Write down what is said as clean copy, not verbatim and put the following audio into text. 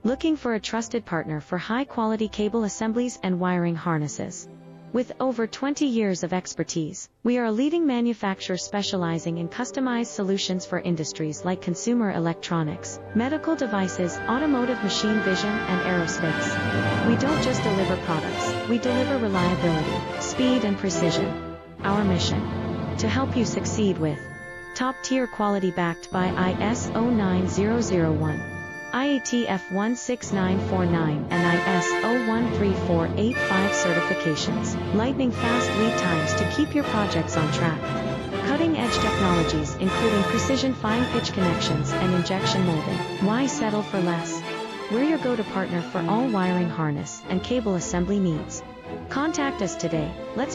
Looking for a trusted partner for high-quality cable assemblies and wiring harnesses? With over 20 years of expertise, we are a leading manufacturer specializing in customized solutions for industries like consumer electronics, medical devices, automotive machine vision, and aerospace. We don't just deliver products, we deliver reliability, speed, and precision. Our mission: to help you succeed with top-tier quality backed by ISO 9001, IATF 16949 and ISO 13485 certifications, lightning-fast lead times to keep your projects on track. Cutting-edge technologies including precision fine-pitch connections and injection molding. Why settle for less? We're your go-to partner for all wiring harness and cable assembly needs. Contact us today. Let's